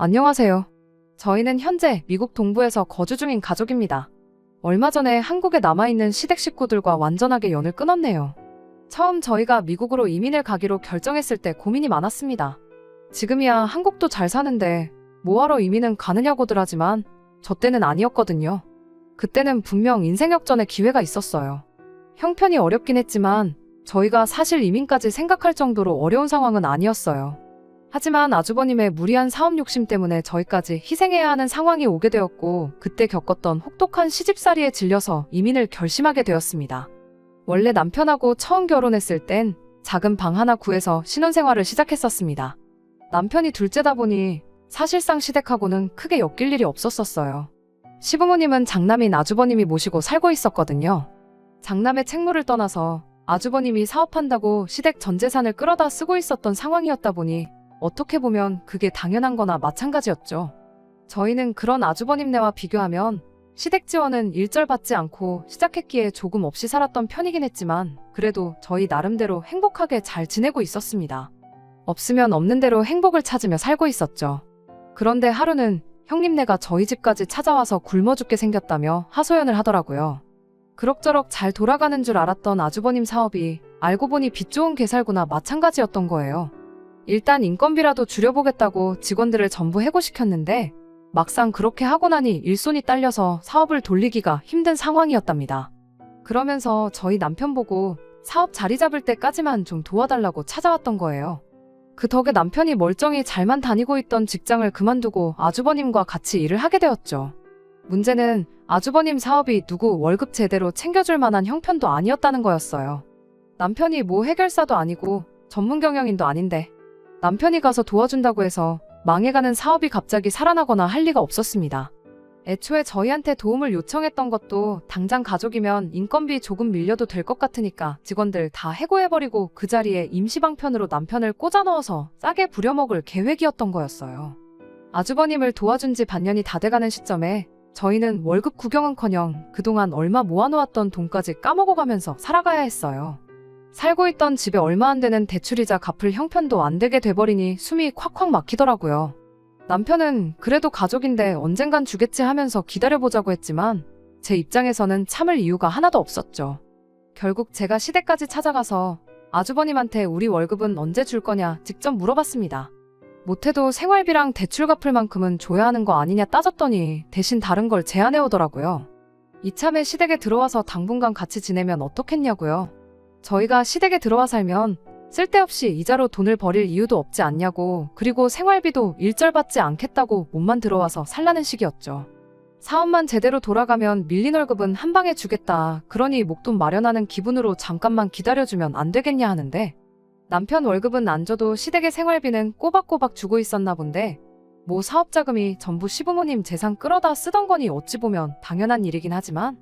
안녕하세요. 저희는 현재 미국 동부에서 거주 중인 가족입니다. 얼마 전에 한국에 남아있는 시댁 식구들과 완전하게 연을 끊었네요. 처음 저희가 미국으로 이민을 가기로 결정했을 때 고민이 많았습니다. 지금이야 한국도 잘 사는데 뭐하러 이민은 가느냐고들 하지만 저 때는 아니었거든요. 그때는 분명 인생 역전의 기회가 있었어요. 형편이 어렵긴 했지만 저희가 사실 이민까지 생각할 정도로 어려운 상황은 아니었어요. 하지만 아주버님의 무리한 사업 욕심 때문에 저희까지 희생해야 하는 상황이 오게 되었고 그때 겪었던 혹독한 시집살이에 질려서 이민을 결심하게 되었습니다. 원래 남편하고 처음 결혼했을 땐 작은 방 하나 구해서 신혼생활을 시작했었습니다. 남편이 둘째다 보니 사실상 시댁하고는 크게 엮일 일이 없었어요. 시부모님은 장남인 아주버님이 모시고 살고 있었거든요. 장남의 책무를 떠나서 아주버님이 사업한다고 시댁 전 재산을 끌어다 쓰고 있었던 상황이었다 보니 어떻게 보면 그게 당연한 거나 마찬가지였죠. 저희는 그런 아주버님네와 비교하면 시댁 지원은 일절 받지 않고 시작했기에 조금 없이 살았던 편이긴 했지만 그래도 저희 나름대로 행복하게 잘 지내고 있었습니다. 없으면 없는 대로 행복을 찾으며 살고 있었죠. 그런데 하루는 형님네가 저희 집까지 찾아와서 굶어 죽게 생겼다며 하소연을 하더라고요. 그럭저럭 잘 돌아가는 줄 알았던 아주버님 사업이 알고 보니 빚 좋은 개살구나 마찬가지였던 거예요. 일단 인건비라도 줄여보겠다고 직원들을 전부 해고시켰는데 막상 그렇게 하고 나니 일손이 딸려서 사업을 돌리기가 힘든 상황이었답니다. 그러면서 저희 남편 보고 사업 자리 잡을 때까지만 좀 도와달라고 찾아왔던 거예요. 그 덕에 남편이 멀쩡히 잘만 다니고 있던 직장을 그만두고 아주버님과 같이 일을 하게 되었죠. 문제는 아주버님 사업이 누구 월급 제대로 챙겨줄 만한 형편도 아니었다는 거였어요. 남편이 뭐 해결사도 아니고 전문 경영인도 아닌데 남편이 가서 도와준다고 해서 망해가는 사업이 갑자기 살아나거나 할 리가 없었습니다. 애초에 저희한테 도움을 요청했던 것도 당장 가족이면 인건비 조금 밀려도 될 것 같으니까 직원들 다 해고해버리고 그 자리에 임시방편으로 남편을 꽂아 넣어서 싸게 부려먹을 계획이었던 거였어요. 아주버님을 도와준 지 반년이 다 돼가는 시점에 저희는 월급 구경은커녕 그동안 얼마 모아놓았던 돈까지 까먹어가면서 살아가야 했어요. 살고 있던 집에 얼마 안 되는 대출이자 갚을 형편도 안 되게 돼버리니 숨이 콱콱 막히더라고요. 남편은 그래도 가족인데 언젠간 주겠지 하면서 기다려보자고 했지만 제 입장에서는 참을 이유가 하나도 없었죠. 결국 제가 시댁까지 찾아가서 아주버님한테 우리 월급은 언제 줄 거냐 직접 물어봤습니다. 못해도 생활비랑 대출 갚을 만큼은 줘야 하는 거 아니냐 따졌더니 대신 다른 걸 제안해 오더라고요. 이참에 시댁에 들어와서 당분간 같이 지내면 어떻겠냐고요. 저희가 시댁에 들어와 살면 쓸데없이 이자로 돈을 버릴 이유도 없지 않냐고, 그리고 생활비도 일절 받지 않겠다고 몸만 들어와서 살라는 식이었죠. 사업만 제대로 돌아가면 밀린 월급은 한 방에 주겠다. 그러니 목돈 마련하는 기분으로 잠깐만 기다려주면 안 되겠냐 하는데 남편 월급은 안 줘도 시댁의 생활비는 꼬박꼬박 주고 있었나 본데 뭐 사업자금이 전부 시부모님 재산 끌어다 쓰던 거니 어찌 보면 당연한 일이긴 하지만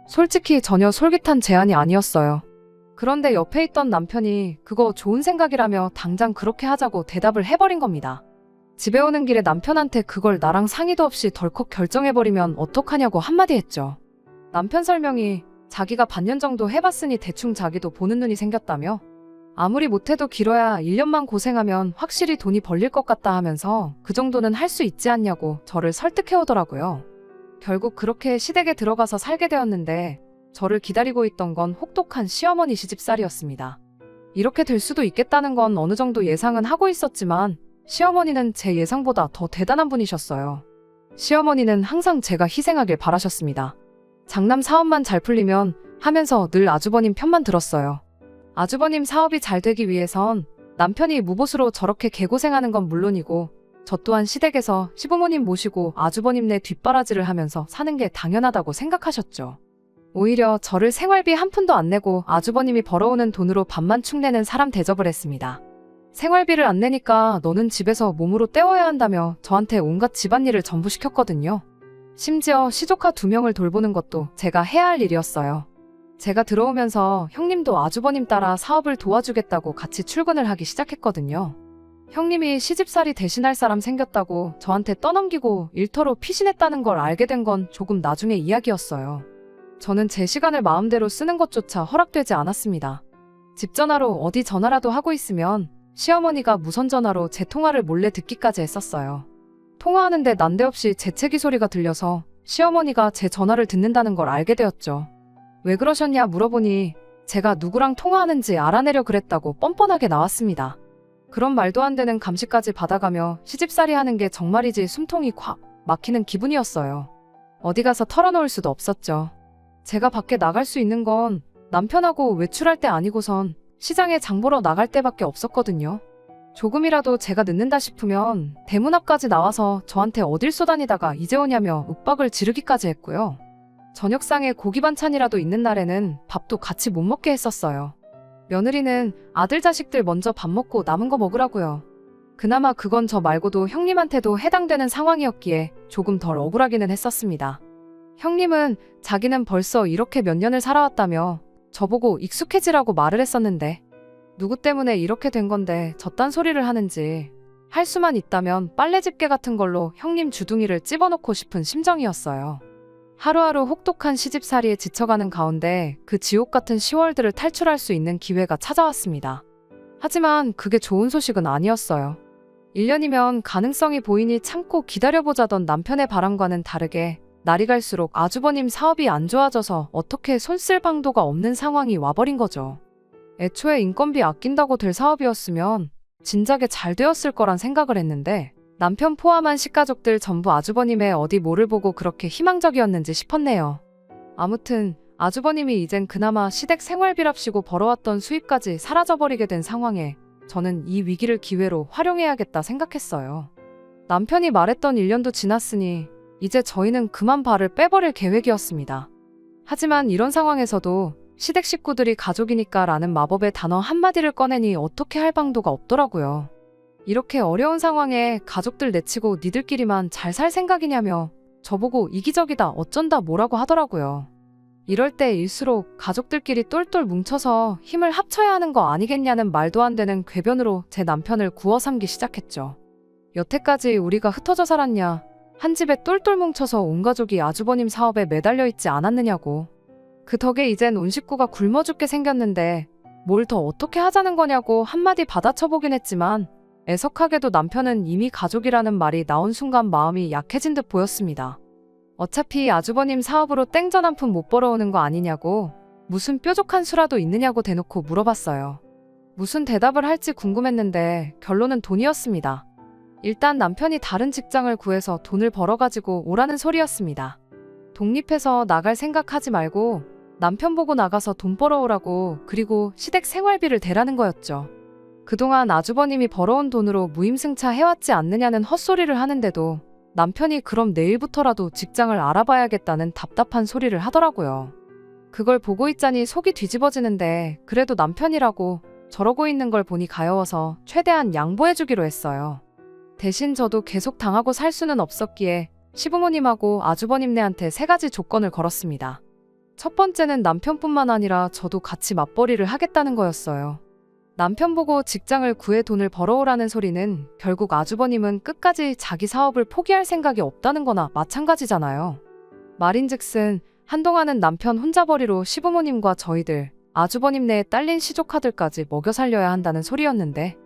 솔직히 전혀 솔깃한 제안이 아니었어요. 그런데 옆에 있던 남편이 그거 좋은 생각이라며 당장 그렇게 하자고 대답을 해버린 겁니다. 집에 오는 길에 남편한테 그걸 나랑 상의도 없이 덜컥 결정해버리면 어떡하냐고 한마디 했죠. 남편 설명이 자기가 반년 정도 해봤으니 대충 자기도 보는 눈이 생겼다며 아무리 못해도 길어야 1년만 고생하면 확실히 돈이 벌릴 것 같다 하면서 그 정도는 할 수 있지 않냐고 저를 설득해오더라고요. 결국 그렇게 시댁에 들어가서 살게 되었는데 저를 기다리고 있던 건 혹독한 시어머니 시집살이였습니다. 이렇게 될 수도 있겠다는 건 어느 정도 예상은 하고 있었지만 시어머니는 제 예상보다 더 대단한 분이셨어요. 시어머니는 항상 제가 희생하길 바라셨습니다. 장남 사업만 잘 풀리면 하면서 늘 아주버님 편만 들었어요. 아주버님 사업이 잘 되기 위해선 남편이 무보수로 저렇게 개고생하는 건 물론이고 저 또한 시댁에서 시부모님 모시고 아주버님네 뒷바라지를 하면서 사는 게 당연하다고 생각하셨죠. 오히려 저를 생활비 한 푼도 안 내고 아주버님이 벌어오는 돈으로 밥만 축내는 사람 대접을 했습니다. 생활비를 안 내니까 너는 집에서 몸으로 때워야 한다며 저한테 온갖 집안일을 전부 시켰거든요. 심지어 시조카 2명을 돌보는 것도 제가 해야 할 일이었어요. 제가 들어오면서 형님도 아주버님 따라 사업을 도와주겠다고 같이 출근을 하기 시작했거든요. 형님이 시집살이 대신할 사람 생겼다고 저한테 떠넘기고 일터로 피신했다는 걸 알게 된 건 조금 나중의 이야기였어요. 저는 제 시간을 마음대로 쓰는 것조차 허락되지 않았습니다. 집 전화로 어디 전화라도 하고 있으면 시어머니가 무선 전화로 제 통화를 몰래 듣기까지 했었어요. 통화하는데 난데없이 재채기 소리가 들려서 시어머니가 제 전화를 듣는다는 걸 알게 되었죠. 왜 그러셨냐 물어보니 제가 누구랑 통화하는지 알아내려 그랬다고 뻔뻔하게 나왔습니다. 그런 말도 안 되는 감시까지 받아가며 시집살이 하는 게 정말이지 숨통이 콱 막히는 기분이었어요. 어디 가서 털어놓을 수도 없었죠. 제가 밖에 나갈 수 있는 건 남편하고 외출할 때 아니고선 시장에 장 보러 나갈 때밖에 없었거든요. 조금이라도 제가 늦는다 싶으면 대문 앞까지 나와서 저한테 어딜 쏘다니다가 이제 오냐며 윽박을 지르기까지 했고요. 저녁상에 고기 반찬이라도 있는 날에는 밥도 같이 못 먹게 했었어요. 며느리는 아들 자식들 먼저 밥 먹고 남은 거 먹으라고요. 그나마 그건 저 말고도 형님한테도 해당되는 상황이었기에 조금 덜 억울하기는 했었습니다. 형님은 자기는 벌써 이렇게 몇 년을 살아왔다며 저보고 익숙해지라고 말을 했었는데 누구 때문에 이렇게 된 건데 저딴 소리를 하는지 할 수만 있다면 빨래 집게 같은 걸로 형님 주둥이를 찝어놓고 싶은 심정이었어요. 하루하루 혹독한 시집살이에 지쳐가는 가운데 그 지옥 같은 10월들을 탈출할 수 있는 기회가 찾아왔습니다. 하지만 그게 좋은 소식은 아니었어요. 1년이면 가능성이 보이니 참고 기다려보자던 남편의 바람과는 다르게 날이 갈수록 아주버님 사업이 안 좋아져서 어떻게 손 쓸 방도가 없는 상황이 와버린 거죠. 애초에 인건비 아낀다고 될 사업이었으면 진작에 잘 되었을 거란 생각을 했는데 남편 포함한 식가족들 전부 아주버님의 어디 뭐를 보고 그렇게 희망적이었는지 싶었네요. 아무튼 아주버님이 이젠 그나마 시댁 생활비랍시고 벌어왔던 수입까지 사라져버리게 된 상황에 저는 이 위기를 기회로 활용해야겠다 생각했어요. 남편이 말했던 1년도 지났으니 이제 저희는 그만 발을 빼버릴 계획이었습니다. 하지만 이런 상황에서도 시댁 식구들이 가족이니까 라는 마법의 단어 한마디를 꺼내니 어떻게 할 방도가 없더라고요. 이렇게 어려운 상황에 가족들 내치고 니들끼리만 잘 살 생각이냐며 저보고 이기적이다 어쩐다 뭐라고 하더라고요. 이럴 때일수록 가족들끼리 똘똘 뭉쳐서 힘을 합쳐야 하는 거 아니겠냐는 말도 안 되는 궤변으로 제 남편을 구워 삼기 시작했죠. 여태까지 우리가 흩어져 살았냐, 한 집에 똘똘 뭉쳐서 온 가족이 아주버님 사업에 매달려 있지 않았느냐고. 그 덕에 이젠 온 식구가 굶어 죽게 생겼는데 뭘 더 어떻게 하자는 거냐고 한마디 받아쳐보긴 했지만 애석하게도 남편은 이미 가족이라는 말이 나온 순간 마음이 약해진 듯 보였습니다. 어차피 아주버님 사업으로 땡전 한 푼 못 벌어오는 거 아니냐고, 무슨 뾰족한 수라도 있느냐고 대놓고 물어봤어요. 무슨 대답을 할지 궁금했는데 결론은 돈이었습니다. 일단 남편이 다른 직장을 구해서 돈을 벌어가지고 오라는 소리였습니다. 독립해서 나갈 생각하지 말고 남편 보고 나가서 돈 벌어오라고, 그리고 시댁 생활비를 대라는 거였죠. 그동안 아주버님이 벌어온 돈으로 무임승차 해왔지 않느냐는 헛소리를 하는데도 남편이 그럼 내일부터라도 직장을 알아봐야겠다는 답답한 소리를 하더라고요. 그걸 보고 있자니 속이 뒤집어지는데 그래도 남편이라고 저러고 있는 걸 보니 가여워서 최대한 양보해주기로 했어요. 대신 저도 계속 당하고 살 수는 없었기에 시부모님하고 아주버님네한테 3가지 조건을 걸었습니다. 첫 번째는 남편뿐만 아니라 저도 같이 맞벌이를 하겠다는 거였어요. 남편 보고 직장을 구해 돈을 벌어오라는 소리는 결국 아주버님은 끝까지 자기 사업을 포기할 생각이 없다는 거나 마찬가지잖아요. 말인즉슨 한동안은 남편 혼자벌이로 시부모님과 저희들, 아주버님네에 딸린 시조카들까지 먹여 살려야 한다는 소리였는데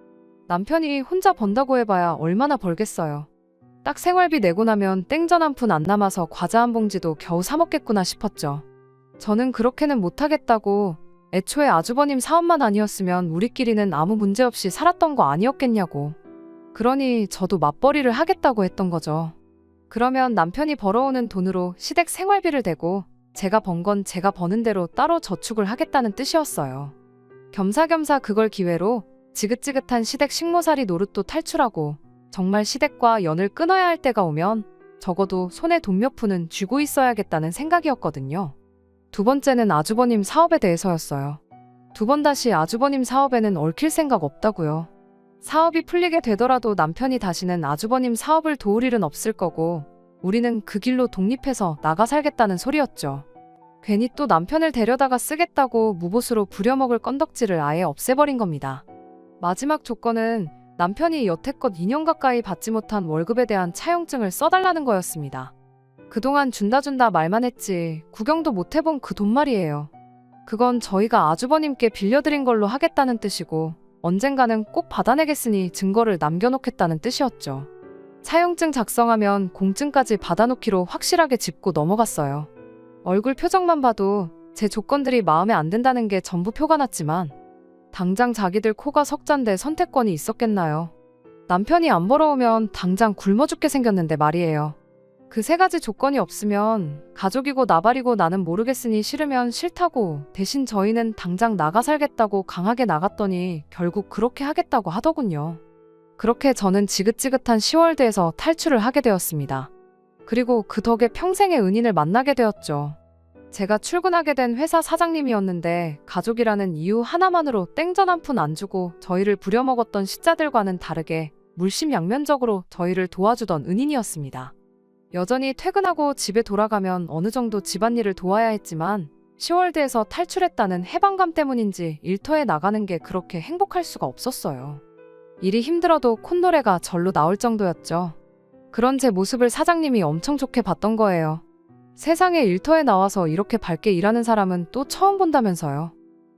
남편이 혼자 번다고 해봐야 얼마나 벌겠어요. 딱 생활비 내고 나면 땡전 한 푼 안 남아서 과자 한 봉지도 겨우 사 먹겠구나 싶었죠. 저는 그렇게는 못하겠다고, 애초에 아주버님 사업만 아니었으면 우리끼리는 아무 문제 없이 살았던 거 아니었겠냐고. 그러니 저도 맞벌이를 하겠다고 했던 거죠. 그러면 남편이 벌어오는 돈으로 시댁 생활비를 대고 제가 번 건 제가 버는 대로 따로 저축을 하겠다는 뜻이었어요. 겸사겸사 그걸 기회로 지긋지긋한 시댁 식모살이 노릇도 탈출하고 정말 시댁과 연을 끊어야 할 때가 오면 적어도 손에 돈 몇 푼은 쥐고 있어야겠다는 생각이었거든요. 두 번째는 아주버님 사업에 대해서였어요. 두 번 다시 아주버님 사업에는 얽힐 생각 없다고요. 사업이 풀리게 되더라도 남편이 다시는 아주버님 사업을 도울 일은 없을 거고 우리는 그 길로 독립해서 나가 살겠다는 소리였죠. 괜히 또 남편을 데려다가 쓰겠다고 무보수로 부려먹을 건덕지를 아예 없애버린 겁니다. 마지막 조건은 남편이 여태껏 2년 가까이 받지 못한 월급에 대한 차용증을 써달라는 거였습니다. 그동안 준다 말만 했지 구경도 못 해본 그 돈 말이에요. 그건 저희가 아주버님께 빌려드린 걸로 하겠다는 뜻이고 언젠가는 꼭 받아내겠으니 증거를 남겨놓겠다는 뜻이었죠. 차용증 작성하면 공증까지 받아놓기로 확실하게 짚고 넘어갔어요. 얼굴 표정만 봐도 제 조건들이 마음에 안 든다는 게 전부 표가 났지만 당장 자기들 코가 석잔데 선택권이 있었겠나요? 남편이 안 벌어오면 당장 굶어 죽게 생겼는데 말이에요. 그 세 가지 조건이 없으면 가족이고 나발이고 나는 모르겠으니 싫으면 싫다고 대신 저희는 당장 나가 살겠다고 강하게 나갔더니 결국 그렇게 하겠다고 하더군요. 그렇게 저는 지긋지긋한 10월대에서 탈출을 하게 되었습니다. 그리고 그 덕에 평생의 은인을 만나게 되었죠. 제가 출근하게 된 회사 사장님이었는데 가족이라는 이유 하나만으로 땡전 한 푼 안 주고 저희를 부려먹었던 시자들과는 다르게 물심양면적으로 저희를 도와주던 은인이었습니다. 여전히 퇴근하고 집에 돌아가면 어느 정도 집안일을 도와야 했지만 10월대에서 탈출했다는 해방감 때문인지 일터에 나가는 게 그렇게 행복할 수가 없었어요. 일이 힘들어도 콧노래가 절로 나올 정도였죠. 그런 제 모습을 사장님이 엄청 좋게 봤던 거예요. 세상에 일터에 나와서 이렇게 밝게 일하는 사람은 또 처음 본다면서요.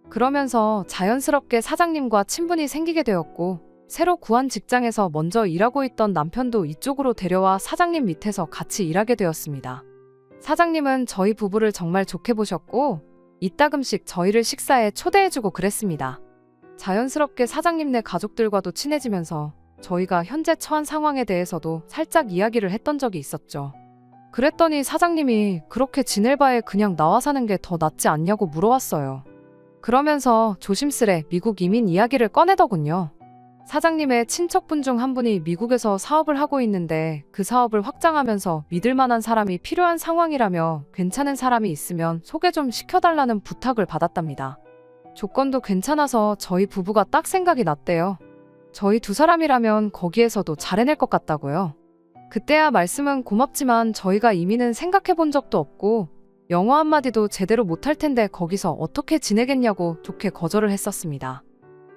그러면서 자연스럽게 사장님과 친분이 생기게 되었고 새로 구한 직장에서 먼저 일하고 있던 남편도 이쪽으로 데려와 사장님 밑에서 같이 일하게 되었습니다. 사장님은 저희 부부를 정말 좋게 보셨고 이따금씩 저희를 식사에 초대해주고 그랬습니다. 자연스럽게 사장님네 가족들과도 친해지면서 저희가 현재 처한 상황에 대해서도 살짝 이야기를 했던 적이 있었죠. 그랬더니 사장님이 그렇게 지낼 바에 그냥 나와 사는 게 더 낫지 않냐고 물어왔어요. 그러면서 조심스레 미국 이민 이야기를 꺼내더군요. 사장님의 친척분 중 한 분이 미국에서 사업을 하고 있는데 그 사업을 확장하면서 믿을 만한 사람이 필요한 상황이라며 괜찮은 사람이 있으면 소개 좀 시켜달라는 부탁을 받았답니다. 조건도 괜찮아서 저희 부부가 딱 생각이 났대요. 저희 두 사람이라면 거기에서도 잘 해낼 것 같다고요. 그때야 말씀은 고맙지만 저희가 이민은 생각해 본 적도 없고 영어 한마디도 제대로 못할 텐데 거기서 어떻게 지내겠냐고 좋게 거절을 했었습니다.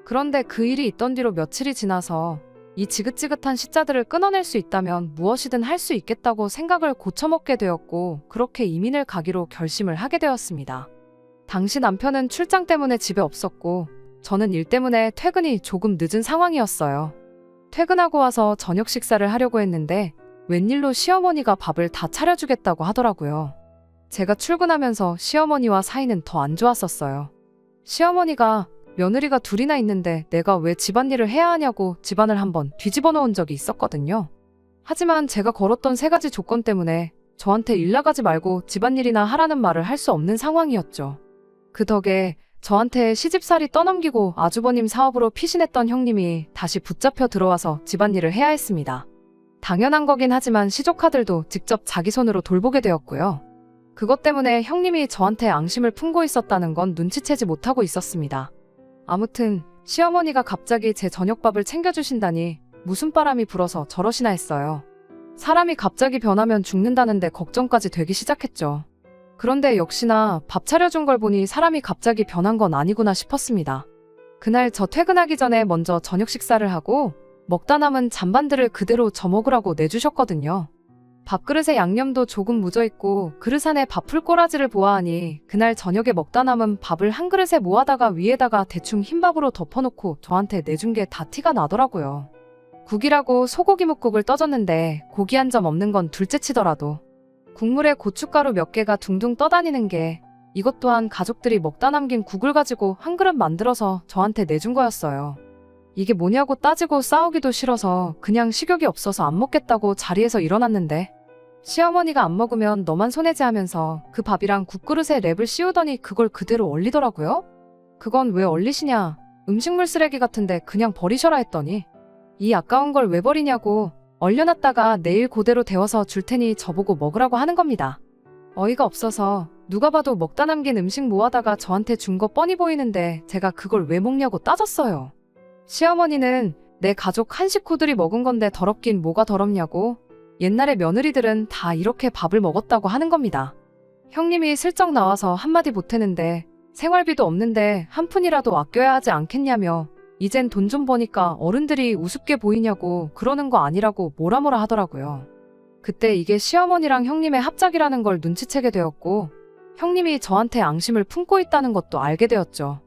그런데 그 일이 있던 뒤로 며칠이 지나서 이 지긋지긋한 시자들을 끊어낼 수 있다면 무엇이든 할 수 있겠다고 생각을 고쳐먹게 되었고 그렇게 이민을 가기로 결심을 하게 되었습니다. 당시 남편은 출장 때문에 집에 없었고 저는 일 때문에 퇴근이 조금 늦은 상황이었어요. 퇴근하고 와서 저녁 식사를 하려고 했는데 웬일로 시어머니가 밥을 다 차려주겠다고 하더라고요. 제가 출근하면서 시어머니와 사이는 더 안 좋았었어요. 시어머니가 며느리가 둘이나 있는데 내가 왜 집안일을 해야 하냐고 집안을 한번 뒤집어 놓은 적이 있었거든요. 하지만 제가 걸었던 세 가지 조건 때문에 저한테 일 나가지 말고 집안일이나 하라는 말을 할 수 없는 상황이었죠. 그 덕에 저한테 시집살이 떠넘기고 아주버님 사업으로 피신했던 형님이 다시 붙잡혀 들어와서 집안일을 해야 했습니다. 당연한 거긴 하지만 시조카들도 직접 자기 손으로 돌보게 되었고요. 그것 때문에 형님이 저한테 앙심을 품고 있었다는 건 눈치채지 못하고 있었습니다. 아무튼 시어머니가 갑자기 제 저녁밥을 챙겨주신다니 무슨 바람이 불어서 저러시나 했어요. 사람이 갑자기 변하면 죽는다는데 걱정까지 되기 시작했죠. 그런데 역시나 밥 차려준 걸 보니 사람이 갑자기 변한 건 아니구나 싶었습니다. 그날 저 퇴근하기 전에 먼저 저녁 식사를 하고 먹다 남은 잔반들을 그대로 저 먹으라고 내주셨거든요. 밥그릇에 양념도 조금 묻어있고 그릇 안에 밥풀 꼬라지를 보아하니 그날 저녁에 먹다 남은 밥을 한 그릇에 모아다가 위에다가 대충 흰밥으로 덮어놓고 저한테 내준 게 다 티가 나더라고요. 국이라고 소고기 묵국을 떠줬는데 고기 한 점 없는 건 둘째치더라도 국물에 고춧가루 몇 개가 둥둥 떠다니는 게 이것 또한 가족들이 먹다 남긴 국을 가지고 한 그릇 만들어서 저한테 내준 거였어요. 이게 뭐냐고 따지고 싸우기도 싫어서 그냥 식욕이 없어서 안 먹겠다고 자리에서 일어났는데 시어머니가 안 먹으면 너만 손해지 하면서 그 밥이랑 국그릇에 랩을 씌우더니 그걸 그대로 얼리더라고요. 그건 왜 얼리시냐, 음식물 쓰레기 같은데 그냥 버리셔라 했더니 이 아까운 걸 왜 버리냐고 얼려놨다가 내일 그대로 데워서 줄 테니 저보고 먹으라고 하는 겁니다. 어이가 없어서 누가 봐도 먹다 남긴 음식 모아다가 저한테 준 거 뻔히 보이는데 제가 그걸 왜 먹냐고 따졌어요. 시어머니는 내 가족 한 식구들이 먹은 건데 더럽긴 뭐가 더럽냐고 옛날에 며느리들은 다 이렇게 밥을 먹었다고 하는 겁니다. 형님이 슬쩍 나와서 한마디 보태는데 생활비도 없는데 한 푼이라도 아껴야 하지 않겠냐며 이젠 돈 좀 버니까 어른들이 우습게 보이냐고 그러는 거 아니라고 뭐라 하더라고요. 그때 이게 시어머니랑 형님의 합작이라는 걸 눈치채게 되었고 형님이 저한테 앙심을 품고 있다는 것도 알게 되었죠.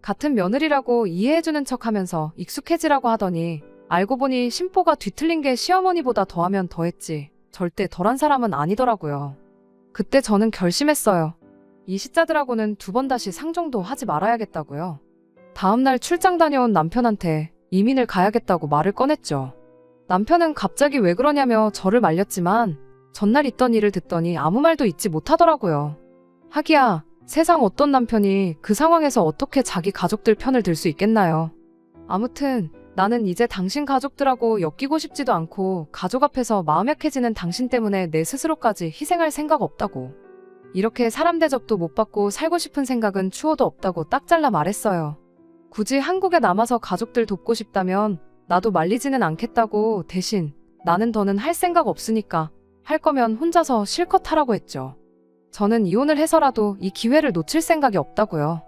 같은 며느리라고 이해해주는 척하면서 익숙해지라고 하더니 알고 보니 심보가 뒤틀린 게 시어머니보다 더하면 더했지 절대 덜한 사람은 아니더라고요. 그때 저는 결심했어요. 이 시자들하고는 2번 다시 상종도 하지 말아야겠다고요. 다음날 출장 다녀온 남편한테 이민을 가야겠다고 말을 꺼냈죠. 남편은 갑자기 왜 그러냐며 저를 말렸지만 전날 있던 일을 듣더니 아무 말도 잊지 못하더라고요. 하기야 세상 어떤 남편이 그 상황에서 어떻게 자기 가족들 편을 들 수 있겠나요. 아무튼 나는 이제 당신 가족들하고 엮이고 싶지도 않고 가족 앞에서 마음 약해지는 당신 때문에 내 스스로까지 희생할 생각 없다고. 이렇게 사람 대접도 못 받고 살고 싶은 생각은 추호도 없다고 딱 잘라 말했어요. 굳이 한국에 남아서 가족들 돕고 싶다면 나도 말리지는 않겠다고 대신 나는 더는 할 생각 없으니까 할 거면 혼자서 실컷 하라고 했죠. 저는 이혼을 해서라도 이 기회를 놓칠 생각이 없다고요.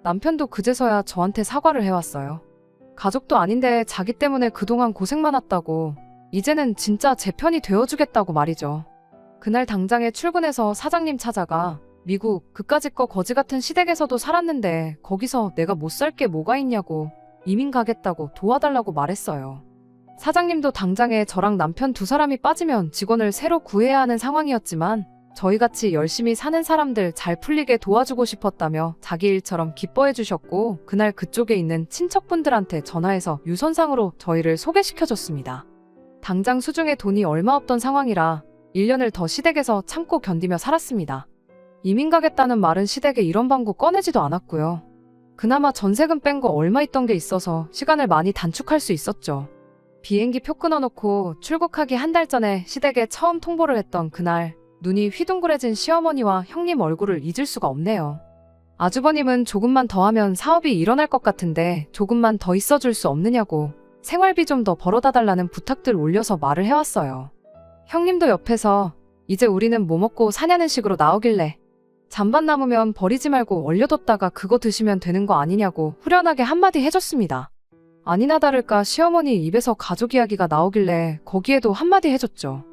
남편도 그제서야 저한테 사과를 해왔어요. 가족도 아닌데 자기 때문에 그동안 고생 많았다고 이제는 진짜 제 편이 되어주겠다고 말이죠. 그날 당장에 출근해서 사장님 찾아가 미국 그까짓 거 거지 같은 시댁에서도 살았는데 거기서 내가 못 살 게 뭐가 있냐고 이민 가겠다고 도와달라고 말했어요. 사장님도 당장에 저랑 남편 2사람이 빠지면 직원을 새로 구해야 하는 상황이었지만 저희같이 열심히 사는 사람들 잘 풀리게 도와주고 싶었다며 자기 일처럼 기뻐해 주셨고 그날 그쪽에 있는 친척분들한테 전화해서 유선상으로 저희를 소개시켜줬습니다. 당장 수중에 돈이 얼마 없던 상황이라 1년을 더 시댁에서 참고 견디며 살았습니다. 이민 가겠다는 말은 시댁에 이런 방구 꺼내지도 않았고요. 그나마 전세금 뺀 거 얼마 있던 게 있어서 시간을 많이 단축할 수 있었죠. 비행기 표 끊어놓고 출국하기 1달 전에 시댁에 처음 통보를 했던 그날 눈이 휘둥그레진 시어머니와 형님 얼굴을 잊을 수가 없네요. 아주버님은 조금만 더 하면 사업이 일어날 것 같은데 조금만 더 있어줄 수 없느냐고 생활비 좀 더 벌어다 달라는 부탁들 올려서 말을 해왔어요. 형님도 옆에서 이제 우리는 뭐 먹고 사냐는 식으로 나오길래 잔반 남으면 버리지 말고 얼려뒀다가 그거 드시면 되는 거 아니냐고 후련하게 한마디 해줬습니다. 아니나 다를까 시어머니 입에서 가족 이야기가 나오길래 거기에도 한마디 해줬죠.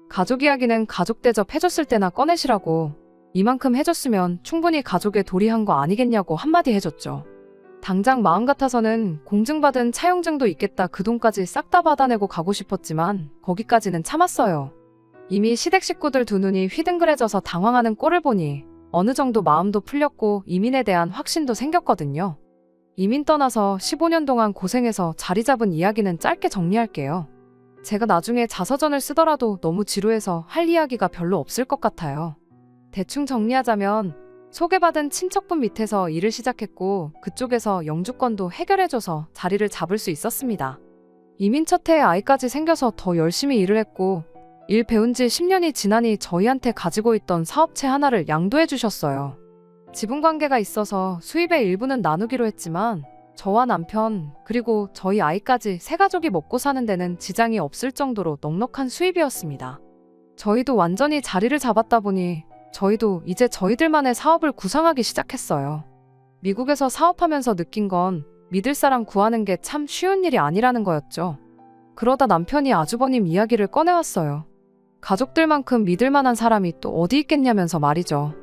가족 이야기는 가족 대접 해줬을 때나 꺼내시라고 이만큼 해줬으면 충분히 가족에 도리한 거 아니겠냐고 한마디 해줬죠. 당장 마음 같아서는 공증받은 차용증도 있겠다 그 돈까지 싹 다 받아내고 가고 싶었지만 거기까지는 참았어요. 이미 시댁 식구들 2눈이 휘둥그레져서 당황하는 꼴을 보니 어느 정도 마음도 풀렸고 이민에 대한 확신도 생겼거든요. 이민 떠나서 15년 동안 고생해서 자리 잡은 이야기는 짧게 정리할게요. 제가 나중에 자서전을 쓰더라도 너무 지루해서 할 이야기가 별로 없을 것 같아요. 대충 정리하자면 소개받은 친척분 밑에서 일을 시작했고 그쪽에서 영주권도 해결해줘서 자리를 잡을 수 있었습니다. 이민 첫 해에 아이까지 생겨서 더 열심히 일을 했고 일 배운 지 10년이 지나니 저희한테 가지고 있던 사업체 하나를 양도해 주셨어요. 지분관계가 있어서 수입의 일부는 나누기로 했지만 저와 남편 그리고 저희 아이까지 세 가족이 먹고 사는 데는 지장이 없을 정도로 넉넉한 수입이었습니다. 저희도 완전히 자리를 잡았다 보니 저희도 이제 저희들만의 사업을 구상하기 시작했어요. 미국에서 사업하면서 느낀 건 믿을 사람 구하는 게 참 쉬운 일이 아니라는 거였죠. 그러다 남편이 아주버님 이야기를 꺼내왔어요. 가족들만큼 믿을 만한 사람이 또 어디 있겠냐면서 말이죠.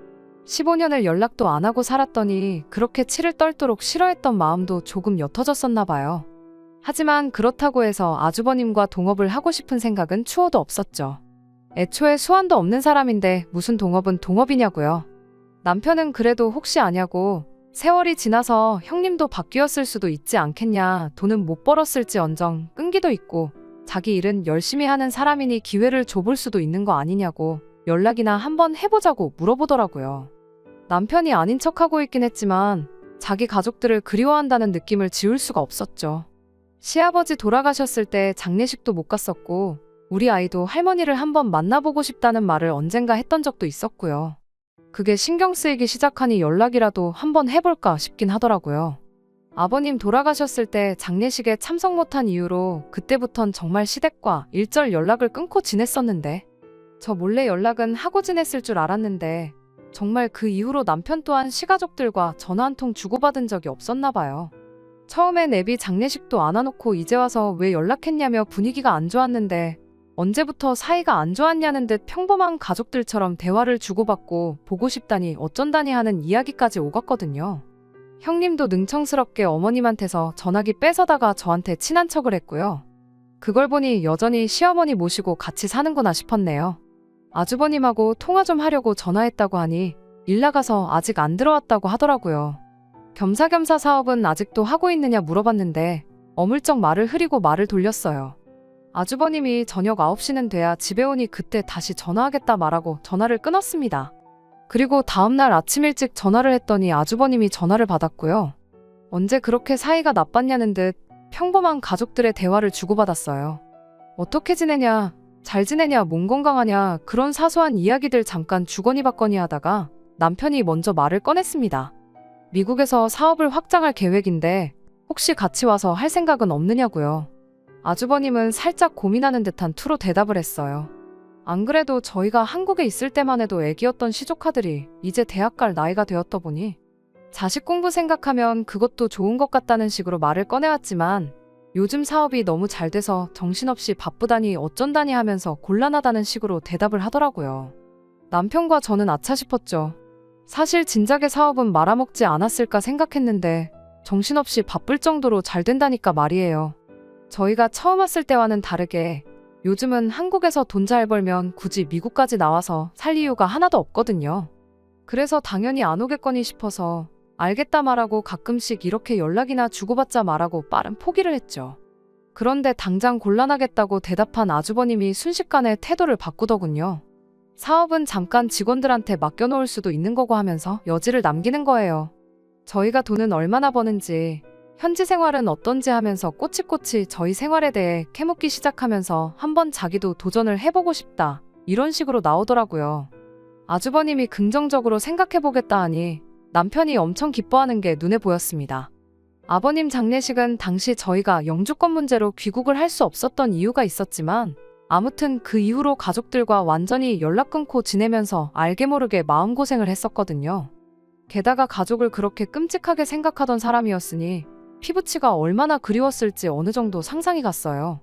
15년을 연락도 안 하고 살았더니 그렇게 치를 떨도록 싫어했던 마음도 조금 옅어졌었나 봐요. 하지만 그렇다고 해서 아주버님과 동업을 하고 싶은 생각은 추호도 없었죠. 애초에 수완도 없는 사람인데 무슨 동업은 동업이냐고요. 남편은 그래도 혹시 아냐고 세월이 지나서 형님도 바뀌었을 수도 있지 않겠냐, 돈은 못 벌었을지언정 끈기도 있고 자기 일은 열심히 하는 사람이니 기회를 줘볼 수도 있는 거 아니냐고 연락이나 한번 해보자고 물어보더라고요. 남편이 아닌 척하고 있긴 했지만 자기 가족들을 그리워한다는 느낌을 지울 수가 없었죠. 시아버지 돌아가셨을 때 장례식도 못 갔었고 우리 아이도 할머니를 한번 만나보고 싶다는 말을 언젠가 했던 적도 있었고요. 그게 신경 쓰이기 시작하니 연락이라도 한번 해볼까 싶긴 하더라고요. 아버님 돌아가셨을 때 장례식에 참석 못한 이유로 그때부턴 정말 시댁과 일절 연락을 끊고 지냈었는데 저 몰래 연락은 하고 지냈을 줄 알았는데 정말 그 이후로 남편 또한 시가족들과 전화 한 통 주고받은 적이 없었나 봐요. 처음엔 애비 장례식도 안 와놓고 이제 와서 왜 연락했냐며 분위기가 안 좋았는데 언제부터 사이가 안 좋았냐는 듯 평범한 가족들처럼 대화를 주고받고 보고 싶다니 어쩐다니 하는 이야기까지 오갔거든요. 형님도 능청스럽게 어머님한테서 전화기 뺏어다가 저한테 친한 척을 했고요. 그걸 보니 여전히 시어머니 모시고 같이 사는구나 싶었네요. 아주버님하고 통화 좀 하려고 전화했다고 하니 일 나가서 아직 안 들어왔다고 하더라고요. 겸사겸사 사업은 아직도 하고 있느냐 물어봤는데 어물쩍 말을 흐리고 말을 돌렸어요. 아주버님이 저녁 9시는 돼야 집에 오니 그때 다시 전화하겠다 말하고 전화를 끊었습니다. 그리고 다음날 아침 일찍 전화를 했더니 아주버님이 전화를 받았고요. 언제 그렇게 사이가 나빴냐는 듯 평범한 가족들의 대화를 주고받았어요. 어떻게 지내냐, 잘 지내냐, 몸 건강하냐, 그런 사소한 이야기들 잠깐 주거니 받거니 하다가 남편이 먼저 말을 꺼냈습니다. 미국에서 사업을 확장할 계획인데 혹시 같이 와서 할 생각은 없느냐고요. 아주버님은 살짝 고민하는 듯한 투로 대답을 했어요. 안 그래도 저희가 한국에 있을 때만 해도 애기였던 시조카들이 이제 대학 갈 나이가 되었다 보니 자식 공부 생각하면 그것도 좋은 것 같다는 식으로 말을 꺼내왔지만 요즘 사업이 너무 잘 돼서 정신없이 바쁘다니 어쩐다니 하면서 곤란하다는 식으로 대답을 하더라고요. 남편과 저는 아차 싶었죠. 사실 진작에 사업은 말아먹지 않았을까 생각했는데 정신없이 바쁠 정도로 잘 된다니까 말이에요. 저희가 처음 왔을 때와는 다르게 요즘은 한국에서 돈 잘 벌면 굳이 미국까지 나와서 살 이유가 하나도 없거든요. 그래서 당연히 안 오겠거니 싶어서 알겠다 말하고 가끔씩 이렇게 연락이나 주고받자 말하고 빠른 포기를 했죠. 그런데 당장 곤란하겠다고 대답한 아주버님이 순식간에 태도를 바꾸더군요. 사업은 잠깐 직원들한테 맡겨놓을 수도 있는 거고 하면서 여지를 남기는 거예요. 저희가 돈은 얼마나 버는지, 현지 생활은 어떤지 하면서 꼬치꼬치 저희 생활에 대해 캐묻기 시작하면서 한번 자기도 도전을 해보고 싶다, 이런 식으로 나오더라고요. 아주버님이 긍정적으로 생각해보겠다 하니 남편이 엄청 기뻐하는 게 눈에 보였습니다. 아버님 장례식은 당시 저희가 영주권 문제로 귀국을 할 수 없었던 이유가 있었지만 아무튼 그 이후로 가족들과 완전히 연락 끊고 지내면서 알게 모르게 마음고생을 했었거든요. 게다가 가족을 그렇게 끔찍하게 생각하던 사람이었으니 피부치가 얼마나 그리웠을지 어느 정도 상상이 갔어요.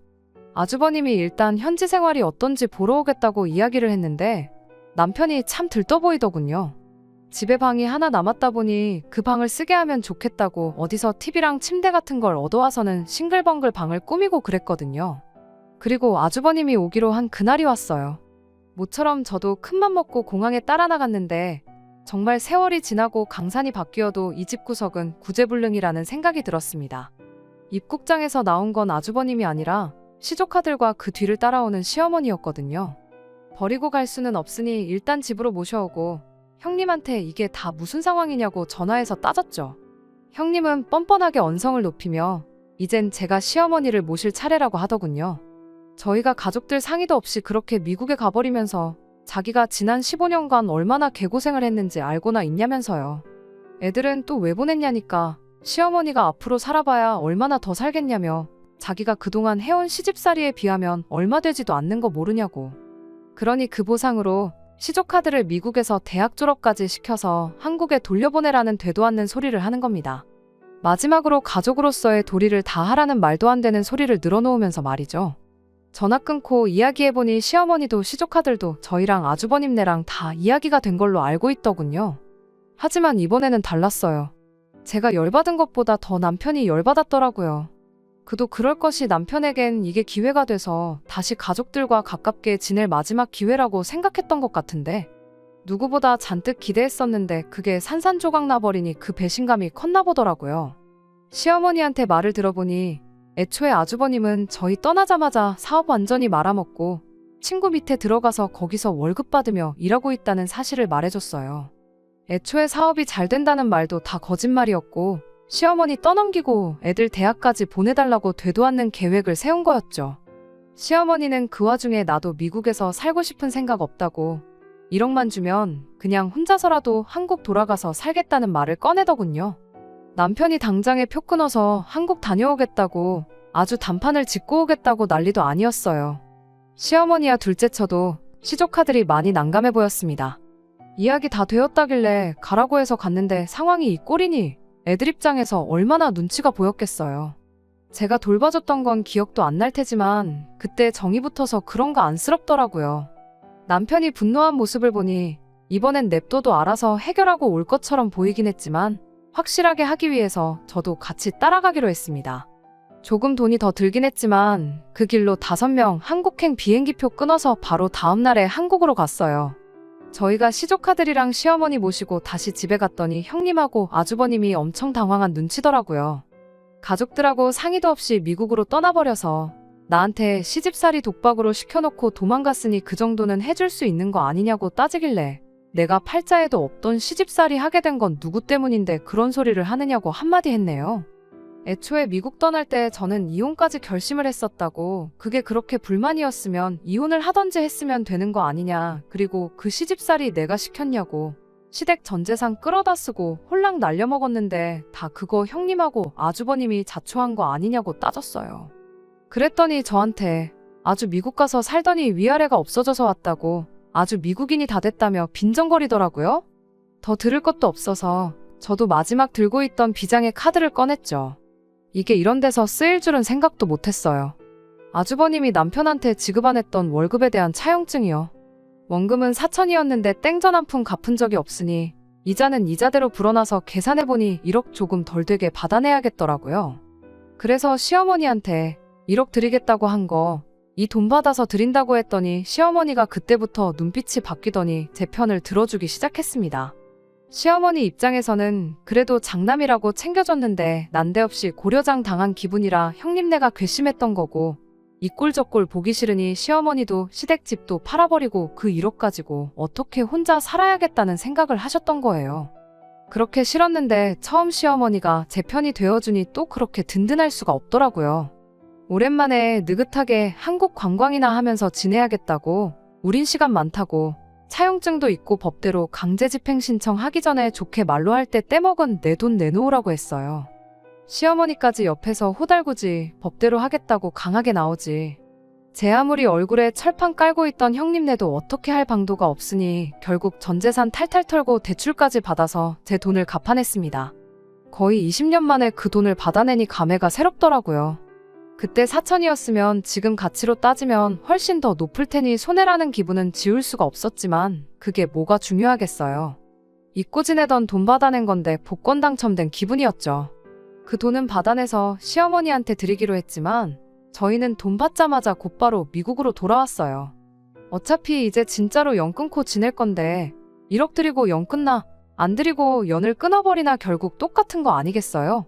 아주버님이 일단 현지 생활이 어떤지 보러 오겠다고 이야기를 했는데 남편이 참 들떠 보이더군요. 집에 방이 하나 남았다 보니 그 방을 쓰게 하면 좋겠다고 어디서 TV랑 침대 같은 걸 얻어와서는 싱글벙글 방을 꾸미고 그랬거든요. 그리고 아주버님이 오기로 한 그날이 왔어요. 모처럼 저도 큰맘 먹고 공항에 따라 나갔는데 정말 세월이 지나고 강산이 바뀌어도 이 집 구석은 구제불능이라는 생각이 들었습니다. 입국장에서 나온 건 아주버님이 아니라 시조카들과 그 뒤를 따라오는 시어머니였거든요. 버리고 갈 수는 없으니 일단 집으로 모셔오고 형님한테 이게 다 무슨 상황이냐고 전화해서 따졌죠. 형님은 뻔뻔하게 언성을 높이며 이젠 제가 시어머니를 모실 차례라고 하더군요. 저희가 가족들 상의도 없이 그렇게 미국에 가버리면서 자기가 지난 15년간 얼마나 개고생을 했는지 알고나 있냐면서요. 애들은 또 왜 보냈냐니까 시어머니가 앞으로 살아봐야 얼마나 더 살겠냐며 자기가 그동안 해온 시집살이에 비하면 얼마 되지도 않는 거 모르냐고. 그러니 그 보상으로 시조카들을 미국에서 대학 졸업까지 시켜서 한국에 돌려보내라는 되도 않는 소리를 하는 겁니다. 마지막으로 가족으로서의 도리를 다 하라는 말도 안 되는 소리를 늘어놓으면서 말이죠. 전화 끊고 이야기해보니 시어머니도 시조카들도 저희랑 아주버님네랑 다 이야기가 된 걸로 알고 있더군요. 하지만 이번에는 달랐어요. 제가 열받은 것보다 더 남편이 열받았더라고요. 그도 그럴 것이 남편에겐 이게 기회가 돼서 다시 가족들과 가깝게 지낼 마지막 기회라고 생각했던 것 같은데 누구보다 잔뜩 기대했었는데 그게 산산조각 나버리니 그 배신감이 컸나 보더라고요. 시어머니한테 말을 들어보니 애초에 아주버님은 저희 떠나자마자 사업 완전히 말아먹고 친구 밑에 들어가서 거기서 월급 받으며 일하고 있다는 사실을 말해줬어요. 애초에 사업이 잘 된다는 말도 다 거짓말이었고 시어머니 떠넘기고 애들 대학까지 보내달라고 되도 않는 계획을 세운 거였죠. 시어머니는 그 와중에 나도 미국에서 살고 싶은 생각 없다고 1억만 주면 그냥 혼자서라도 한국 돌아가서 살겠다는 말을 꺼내더군요. 남편이 당장에 표 끊어서 한국 다녀오겠다고 아주 단판을 짓고 오겠다고 난리도 아니었어요. 시어머니와 둘째쳐도 시조카들이 많이 난감해 보였습니다. 이야기 다 되었다길래 가라고 해서 갔는데 상황이 이 꼴이니 애들 입장에서 얼마나 눈치가 보였겠어요. 제가 돌봐줬던 건 기억도 안 날 테지만 그때 정이 붙어서 그런가 안쓰럽더라고요. 남편이 분노한 모습을 보니 이번엔 냅둬도 알아서 해결하고 올 것처럼 보이긴 했지만 확실하게 하기 위해서 저도 같이 따라가기로 했습니다. 조금 돈이 더 들긴 했지만 그 길로 5명 한국행 비행기표 끊어서 바로 다음날에 한국으로 갔어요. 저희가 시조카들이랑 시어머니 모시고 다시 집에 갔더니 형님하고 아주버님이 엄청 당황한 눈치더라고요. 가족들하고 상의도 없이 미국으로 떠나버려서 나한테 시집살이 독박으로 시켜놓고 도망갔으니 그 정도는 해줄 수 있는 거 아니냐고 따지길래 내가 팔자에도 없던 시집살이 하게 된 건 누구 때문인데 그런 소리를 하느냐고 한마디 했네요. 애초에 미국 떠날 때 저는 이혼까지 결심을 했었다고, 그게 그렇게 불만이었으면 이혼을 하던지 했으면 되는 거 아니냐, 그리고 그 시집살이 내가 시켰냐고, 시댁 전 재산 끌어다 쓰고 홀랑 날려먹었는데 다 그거 형님하고 아주버님이 자초한 거 아니냐고 따졌어요. 그랬더니 저한테 아주 미국 가서 살더니 위아래가 없어져서 왔다고, 아주 미국인이 다 됐다며 빈정거리더라고요. 더 들을 것도 없어서 저도 마지막 들고 있던 비장의 카드를 꺼냈죠. 이게 이런 데서 쓰일 줄은 생각도 못했어요. 아주버님이 남편한테 지급 안 했던 월급에 대한 차용증이요. 원금은 4천이었는데 땡전 한 푼 갚은 적이 없으니 이자는 이자대로 불어나서 계산해보니 1억 조금 덜 되게 받아내야겠더라고요. 그래서 시어머니한테 1억 드리겠다고 한 거, 이 돈 받아서 드린다고 했더니 시어머니가 그때부터 눈빛이 바뀌더니 제 편을 들어주기 시작했습니다. 시어머니 입장에서는 그래도 장남이라고 챙겨줬는데 난데없이 고려장 당한 기분이라 형님네가 괘씸했던 거고, 이 꼴 저 꼴 보기 싫으니 시어머니도 시댁집도 팔아버리고 그 1억 가지고 어떻게 혼자 살아야겠다는 생각을 하셨던 거예요. 그렇게 싫었는데 처음 시어머니가 제 편이 되어주니 또 그렇게 든든할 수가 없더라고요. 오랜만에 느긋하게 한국 관광이나 하면서 지내야겠다고, 우린 시간 많다고, 차용증도 있고 법대로 강제 집행 신청하기 전에 좋게 말로 할 때 떼먹은 내 돈 내놓으라고 했어요. 시어머니까지 옆에서 호달구지 법대로 하겠다고 강하게 나오지. 제 아무리 얼굴에 철판 깔고 있던 형님네도 어떻게 할 방도가 없으니 결국 전 재산 탈탈 털고 대출까지 받아서 제 돈을 갚아냈습니다. 거의 20년 만에 그 돈을 받아내니 감회가 새롭더라고요. 그때 4천이었으면 지금 가치로 따지면 훨씬 더 높을 테니 손해라는 기분은 지울 수가 없었지만 그게 뭐가 중요하겠어요. 잊고 지내던 돈 받아낸 건데 복권 당첨된 기분이었죠. 그 돈은 받아내서 시어머니한테 드리기로 했지만 저희는 돈 받자마자 곧바로 미국으로 돌아왔어요. 어차피 이제 진짜로 연 끊고 지낼 건데 1억 드리고 연 끊나 안 드리고 연을 끊어버리나 결국 똑같은 거 아니겠어요?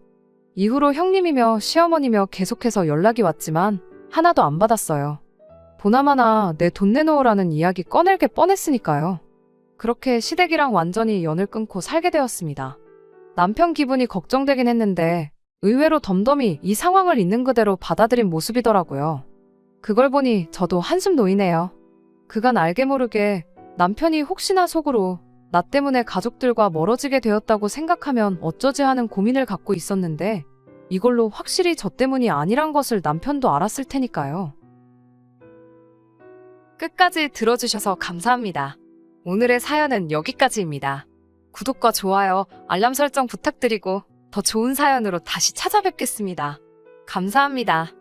이후로 형님이며 시어머니며 계속해서 연락이 왔지만 하나도 안 받았어요. 보나마나 내 돈 내놓으라는 이야기 꺼낼 게 뻔했으니까요. 그렇게 시댁이랑 완전히 연을 끊고 살게 되었습니다. 남편 기분이 걱정되긴 했는데 의외로 덤덤히 이 상황을 있는 그대로 받아들인 모습이더라고요. 그걸 보니 저도 한숨 놓이네요. 그간 알게 모르게 남편이 혹시나 속으로 나 때문에 가족들과 멀어지게 되었다고 생각하면 어쩌지 하는 고민을 갖고 있었는데 이걸로 확실히 저 때문이 아니란 것을 남편도 알았을 테니까요. 끝까지 들어주셔서 감사합니다. 오늘의 사연은 여기까지입니다. 구독과 좋아요, 알람 설정 부탁드리고 더 좋은 사연으로 다시 찾아뵙겠습니다. 감사합니다.